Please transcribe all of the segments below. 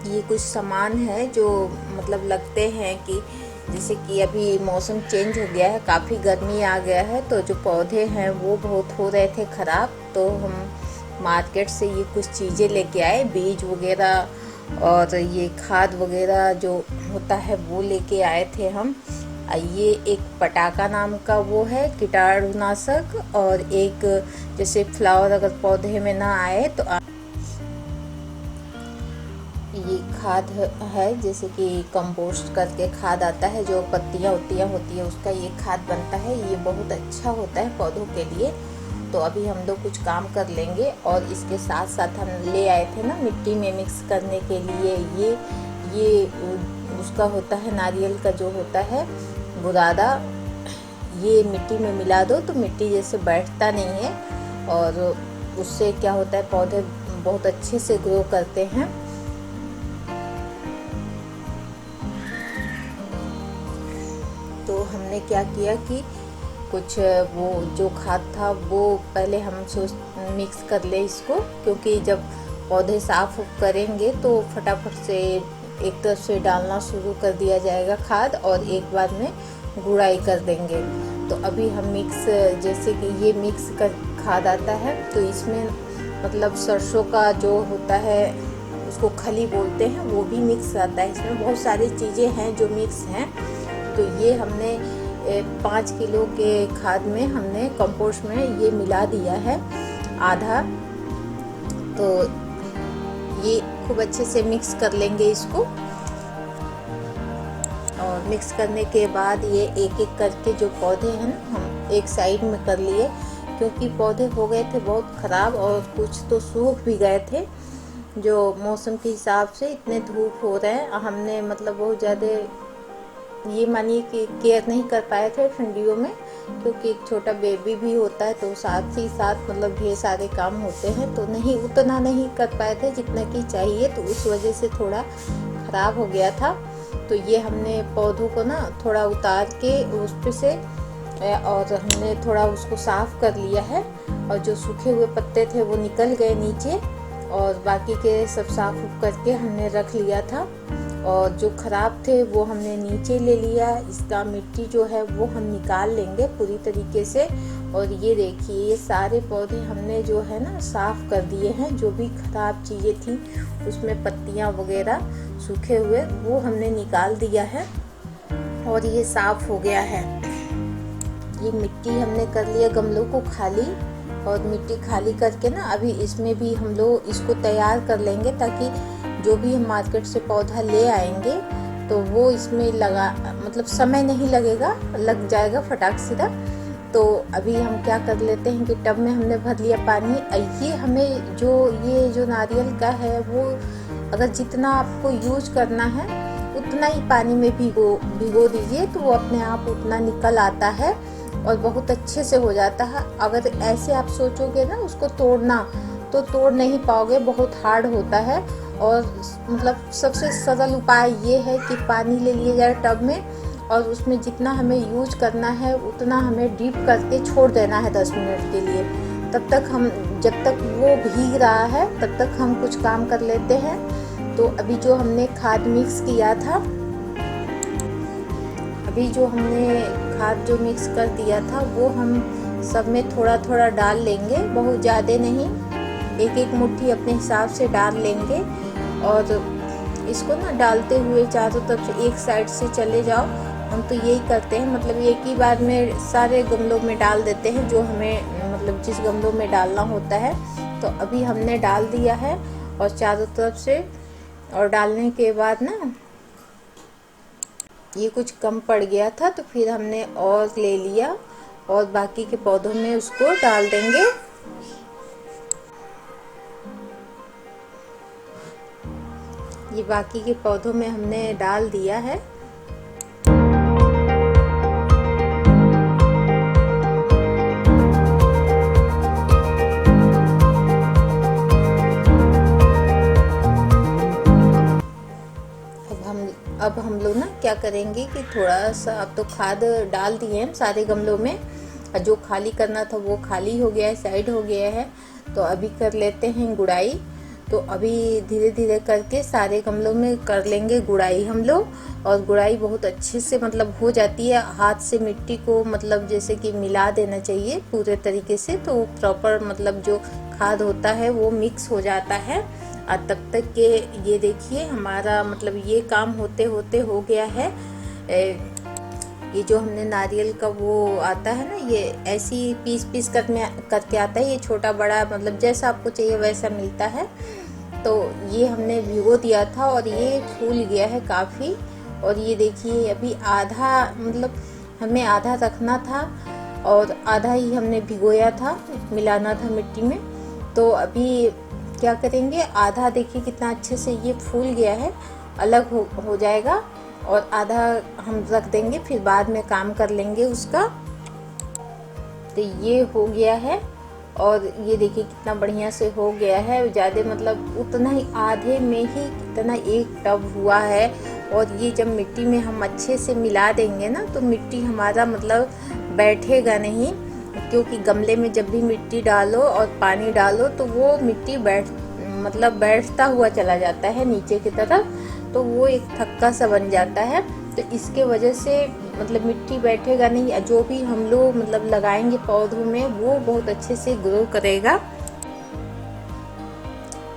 ये कुछ सामान है जो मतलब लगते हैं कि जैसे कि अभी मौसम चेंज हो गया है, काफ़ी गर्मी आ गया है, तो जो पौधे हैं वो बहुत हो रहे थे ख़राब। तो हम मार्केट से ये कुछ चीज़ें लेके आए, बीज वगैरह और ये खाद वगैरह जो होता है वो लेके आए थे हम। ये एक पटाका नाम का वो है कीटाणुनाशक, और एक जैसे फ्लावर अगर पौधे में ना आए तो ये खाद है, जैसे कि कंपोस्ट करके खाद आता है, जो पत्तियाँ उत्तियाँ होती है उसका ये खाद बनता है। ये बहुत अच्छा होता है पौधों के लिए। तो अभी हम लोग कुछ काम कर लेंगे, और इसके साथ साथ हम ले आए थे ना मिट्टी में मिक्स करने के लिए ये उसका होता है नारियल का जो होता है बुरादा। ये मिट्टी में मिला दो तो मिट्टी जैसे बैठता नहीं है, और उससे क्या होता है पौधे बहुत अच्छे से ग्रो करते हैं। तो हमने क्या किया कि कुछ वो जो खाद था वो पहले हम मिक्स कर ले इसको, क्योंकि जब पौधे साफ करेंगे तो फटाफट से एक तरफ से डालना शुरू कर दिया जाएगा खाद, और एक बार में गुड़ाई कर देंगे। तो अभी हम मिक्स, जैसे कि ये मिक्स कर खाद आता है, तो इसमें मतलब सरसों का जो होता है उसको खली बोलते हैं, वो भी मिक्स आता है। इसमें बहुत सारी चीज़ें हैं जो मिक्स हैं। तो ये हमने 5 किलो के खाद में हमने कंपोस्ट में ये मिला दिया है आधा। तो ये खूब अच्छे से मिक्स कर लेंगे इसको, और मिक्स करने के बाद ये एक एक करके जो पौधे हैं ना हम एक साइड में कर लिए, क्योंकि पौधे हो गए थे बहुत ख़राब, और कुछ तो सूख भी गए थे जो मौसम के हिसाब से इतने धूप हो रहे हैं। हमने मतलब बहुत ज़्यादा ये मानिए कि केयर नहीं कर पाए थे ठंडियों में, क्योंकि एक छोटा बेबी भी होता है, तो साथ ही साथ मतलब ढेर सारे काम होते हैं, तो नहीं उतना नहीं कर पाए थे जितना कि चाहिए, तो उस वजह से थोड़ा ख़राब हो गया था। तो ये हमने पौधों को ना थोड़ा उतार के उस पे से और हमने थोड़ा उसको साफ़ कर लिया है, और जो सूखे हुए पत्ते थे वो निकल गए नीचे, और बाकी के सब साफ करके हमने रख लिया था। और जो ख़राब थे वो हमने नीचे ले लिया। इसका मिट्टी जो है वो हम निकाल लेंगे पूरी तरीके से। और ये देखिए ये सारे पौधे हमने जो है ना साफ़ कर दिए हैं, जो भी ख़राब चीज़ें थी उसमें पत्तियाँ वगैरह सूखे हुए वो हमने निकाल दिया है, और ये साफ़ हो गया है। ये मिट्टी हमने कर लिया गमलों को खाली, और मिट्टी खाली करके ना अभी इसमें भी हम लोग इसको तैयार कर लेंगे, ताकि जो भी हम मार्केट से पौधा ले आएंगे तो वो इसमें लगा मतलब समय नहीं लगेगा, लग जाएगा फटाक सीधा। तो अभी हम क्या कर लेते हैं कि टब में हमने भर लिया पानी। ये हमें ये जो नारियल का है वो अगर जितना आपको यूज करना है उतना ही पानी में भिगो दीजिए, तो वो अपने आप उतना निकल आता है और बहुत अच्छे से हो जाता है। अगर ऐसे आप सोचोगे ना उसको तोड़ना, तो तोड़ नहीं पाओगे, बहुत हार्ड होता है। और मतलब सबसे सरल उपाय ये है कि पानी ले लिया जाए टब में, और उसमें जितना हमें यूज करना है उतना हमें डीप करके छोड़ देना है 10 मिनट के लिए। तब तक हम, जब तक वो भीग रहा है तब तक हम कुछ काम कर लेते हैं। तो अभी जो हमने खाद मिक्स किया था, अभी जो हमने खाद जो मिक्स कर दिया था वो हम सब में थोड़ा थोड़ा डाल लेंगे, बहुत ज़्यादा नहीं, एक एक मुट्ठी अपने हिसाब से डाल लेंगे। और इसको ना डालते हुए चारों तरफ से एक साइड से चले जाओ। हम तो यही करते हैं, मतलब एक ही बार में सारे गमलों में डाल देते हैं जो हमें मतलब जिस गमलों में डालना होता है। तो अभी हमने डाल दिया है और चारों तरफ से, और डालने के बाद ना ये कुछ कम पड़ गया था तो फिर हमने और ले लिया, और बाकी के पौधों में उसको डाल देंगे। ये बाकी के पौधों में हमने डाल दिया है। अब हम लोग ना क्या करेंगे कि थोड़ा सा, अब तो खाद डाल दिए हैं सारे गमलों में, और जो खाली करना था वो खाली हो गया है, साइड हो गया है। तो अभी कर लेते हैं गुड़ाई। तो अभी धीरे धीरे करके सारे गमलों में कर लेंगे गुड़ाई हम लोग। और गुड़ाई बहुत अच्छे से मतलब हो जाती है, हाथ से मिट्टी को मतलब जैसे कि मिला देना चाहिए पूरे तरीके से, तो प्रॉपर मतलब जो खाद होता है वो मिक्स हो जाता है। और तब तक के ये देखिए हमारा मतलब ये काम होते होते हो गया है। ये जो हमने नारियल का वो आता है ना, ये ऐसी पीस पीस करके आता है, ये छोटा बड़ा मतलब जैसा आपको चाहिए वैसा मिलता है। तो ये हमने भिगो दिया था और ये फूल गया है काफ़ी। और ये देखिए अभी आधा मतलब हमें आधा रखना था और आधा ही हमने भिगोया था, मिलाना था मिट्टी में। तो अभी क्या करेंगे, आधा देखिए कितना अच्छे से ये फूल गया है, अलग हो जाएगा, और आधा हम रख देंगे, फिर बाद में काम कर लेंगे उसका। तो ये हो गया है और ये देखिए कितना बढ़िया से हो गया है। ज़्यादा मतलब उतना ही आधे में ही कितना एक टब हुआ है। और ये जब मिट्टी में हम अच्छे से मिला देंगे ना, तो मिट्टी हमारा मतलब बैठेगा नहीं, क्योंकि गमले में जब भी मिट्टी डालो और पानी डालो तो वो मिट्टी बैठता हुआ चला जाता है नीचे की तरफ, तो वो एक थक्का सा बन जाता है। तो इसके वजह से मतलब मिट्टी बैठेगा नहीं, जो भी हम लोग मतलब लगाएंगे पौधों में वो बहुत अच्छे से ग्रो करेगा।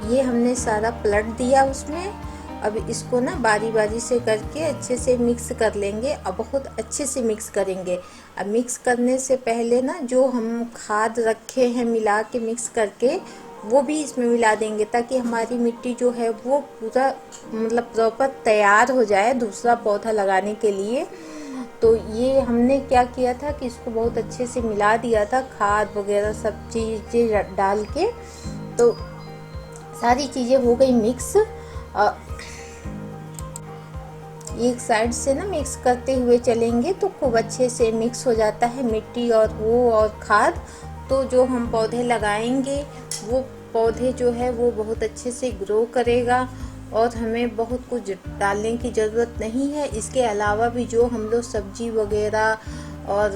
ये हमने सारा पलट दिया उसमें। अब इसको ना बारी बारी से करके अच्छे से मिक्स कर लेंगे। अब बहुत अच्छे से मिक्स करेंगे। अब मिक्स करने से पहले ना जो हम खाद रखे हैं मिला के मिक्स करके, वो भी इसमें मिला देंगे, ताकि हमारी मिट्टी जो है वो पूरा मतलब प्रॉपर तैयार हो जाए दूसरा पौधा लगाने के लिए। तो ये हमने क्या किया था कि इसको बहुत अच्छे से मिला दिया था, खाद वगैरह सब चीज़ें डाल के। तो सारी चीज़ें हो गई मिक्स। एक साइड से ना मिक्स करते हुए चलेंगे तो खूब अच्छे से मिक्स हो जाता है मिट्टी और वो और खाद। तो जो हम पौधे लगाएंगे वो पौधे जो है वो बहुत अच्छे से ग्रो करेगा और हमें बहुत कुछ डालने की ज़रूरत नहीं है। इसके अलावा भी जो हम लोग सब्जी वगैरह और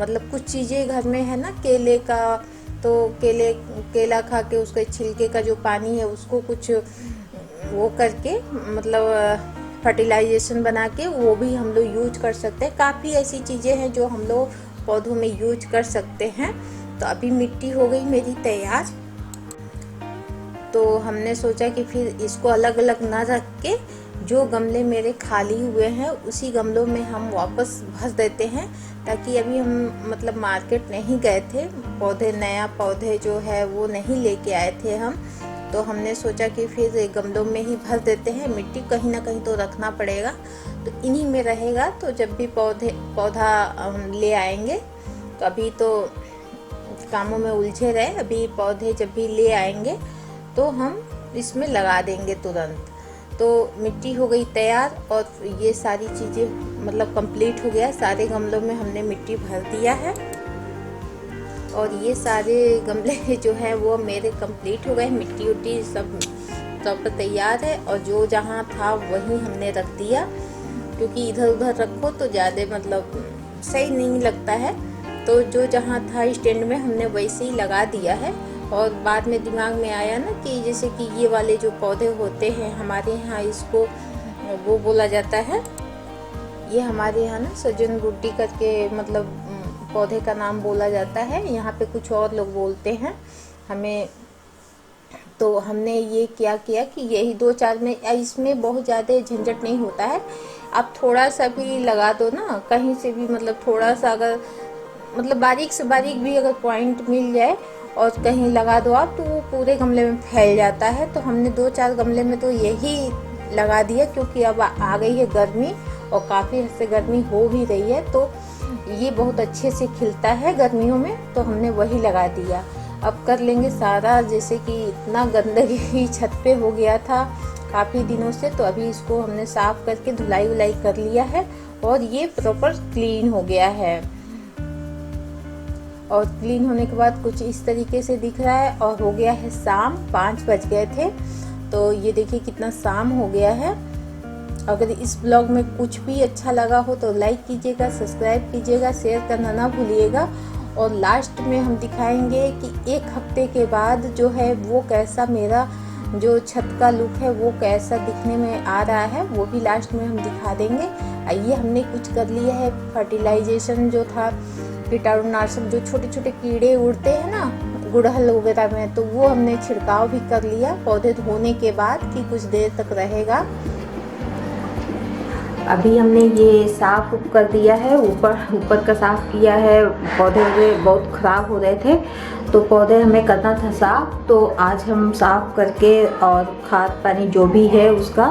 मतलब कुछ चीज़ें घर में है ना, केले का, तो केला खा के उसके छिलके का जो पानी है उसको कुछ वो करके मतलब फर्टिलाइजेशन बना के वो भी हम लोग यूज कर सकते हैं। काफ़ी ऐसी चीज़ें हैं जो हम लोग पौधों में यूज कर सकते हैं। तो अभी मिट्टी हो गई मेरी तैयार। तो हमने सोचा कि फिर इसको अलग अलग ना रख के जो गमले मेरे खाली हुए हैं उसी गमलों में हम वापस भर देते हैं, ताकि अभी हम मतलब मार्केट नहीं गए थे, नया पौधे जो है वो नहीं लेके आए थे हम। तो हमने सोचा कि फिर गमलों में ही भर देते हैं, मिट्टी कहीं ना कहीं तो रखना पड़ेगा, तो इन्हीं में रहेगा। तो जब भी पौधा हम ले आएंगे, तो अभी तो कामों में उलझे रहे, अभी पौधे जब भी ले आएंगे तो हम इसमें लगा देंगे तुरंत। तो मिट्टी हो गई तैयार और ये सारी चीज़ें मतलब कंप्लीट हो गया। सारे गमलों में हमने मिट्टी भर दिया है और ये सारे गमले जो है वो मेरे कंप्लीट हो गए, मिट्टी उट्टी सब तैयार है। और जो जहाँ था वहीं हमने रख दिया, क्योंकि इधर उधर रखो तो ज़्यादा मतलब सही नहीं लगता है। तो जो जहाँ था स्टैंड में हमने वैसे ही लगा दिया है। और बाद में दिमाग में आया ना कि जैसे कि ये वाले जो पौधे होते हैं हमारे यहाँ, इसको वो बोला जाता है, ये हमारे यहाँ ना सजन गुड्डी करके मतलब पौधे का नाम बोला जाता है, यहाँ पे कुछ और लोग बोलते हैं हमें। तो हमने ये क्या किया कि यही 2-4 में, इसमें बहुत ज़्यादा झंझट नहीं होता है। आप थोड़ा सा भी लगा दो ना, कहीं से भी मतलब थोड़ा सा अगर मतलब बारीक से बारीक भी अगर पॉइंट मिल जाए और कहीं लगा दो आप, तो वो पूरे गमले में फैल जाता है। तो हमने 2-4 गमले में तो यही लगा दिया, क्योंकि अब आ गई है गर्मी और काफ़ी हद से गर्मी हो भी रही है, तो ये बहुत अच्छे से खिलता है गर्मियों में, तो हमने वही लगा दिया। अब कर लेंगे सारा, जैसे कि इतना गंदगी छत पे हो गया था काफ़ी दिनों से, तो अभी इसको हमने साफ करके धुलाई उलाई कर लिया है और ये प्रॉपर क्लीन हो गया है। और क्लीन होने के बाद कुछ इस तरीके से दिख रहा है। और हो गया है शाम, 5 बज गए थे, तो ये देखिए कितना शाम हो गया है। अगर इस ब्लॉग में कुछ भी अच्छा लगा हो तो लाइक कीजिएगा, सब्सक्राइब कीजिएगा, शेयर करना ना भूलिएगा। और लास्ट में हम दिखाएंगे कि 1 हफ्ते के बाद जो है वो कैसा मेरा जो छत का लुक है वो कैसा दिखने में आ रहा है वो भी लास्ट में हम दिखा देंगे। ये हमने कुछ कर लिया है फर्टिलाइजेशन जो था कीटाणुनाशक, जो छोटे छोटे कीड़े उड़ते हैं ना गुड़हल वगैरह में, तो वो हमने छिड़काव भी कर लिया पौधे धोने के बाद कि कुछ देर तक रहेगा। अभी हमने ये साफ कर दिया है, ऊपर का साफ किया है। पौधे बहुत ख़राब हो रहे थे तो पौधे हमें करना था साफ, तो आज हम साफ करके और खाद पानी जो भी है उसका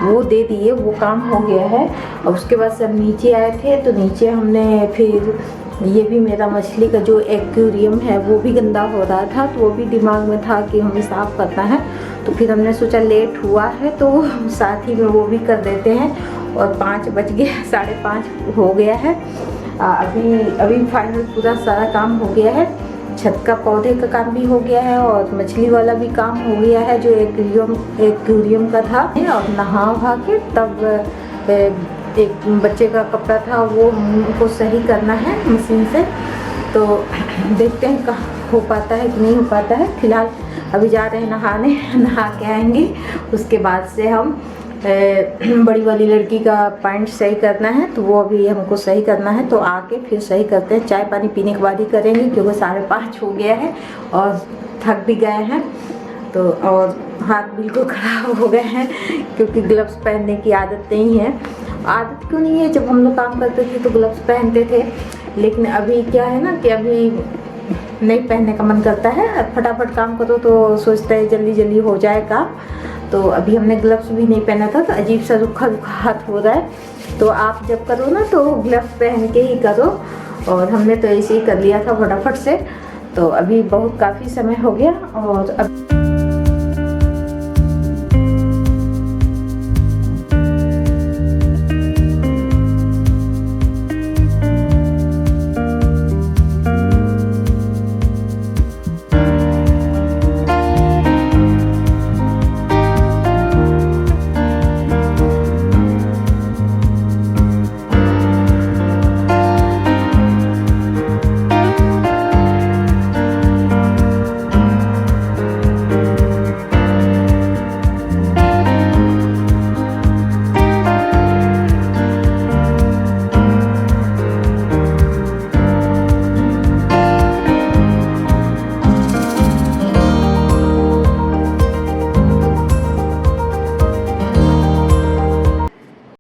वो दे दिए, वो काम हो गया है। और उसके बाद सब नीचे आए थे तो नीचे हमने फिर ये भी मेरा मछली का जो एक्वेरियम है वो भी गंदा हो रहा था, तो वो भी दिमाग में था कि हमें साफ़ करना है। तो फिर हमने सोचा लेट हुआ है तो साथ ही में वो भी कर देते हैं। और 5 बज गए, 5:30 हो गया है। अभी फाइनल पूरा सारा काम हो गया है। छत का पौधे का काम भी हो गया है और मछली वाला भी काम हो गया है जो एक्वेरियम का था। और नहा वहा के तब एक बच्चे का कपड़ा था वो उनको सही करना है मशीन से, तो देखते हैं कहाँ हो पाता है कि नहीं हो पाता है। फिलहाल अभी जा रहे हैं नहाने, नहा के आएंगे। उसके बाद से हम बड़ी वाली लड़की का पैंट सही करना है तो वो अभी हमको सही करना है, तो आके फिर सही करते हैं। चाय पानी पीने के बाद ही करेंगे क्योंकि 5:30 हो गया है और थक भी गए हैं। तो और हाथ बिल्कुल ख़राब हो गए हैं क्योंकि ग्लव्स पहनने की आदत नहीं है। आदत क्यों नहीं है, जब हम लोग काम करते थे तो ग्लव्स पहनते थे, लेकिन अभी क्या है ना कि अभी नहीं पहनने का मन करता है। फटाफट काम करो तो सोचते हैं जल्दी जल्दी हो जाए काम। तो अभी हमने ग्लव्स भी नहीं पहना था तो अजीब सा रुखा रुखा हाथ हो रहा है। तो आप जब करो ना तो ग्लव्स पहन के ही करो, और हमने तो ऐसे ही कर लिया था फटाफट से। तो अभी बहुत काफ़ी समय हो गया और अब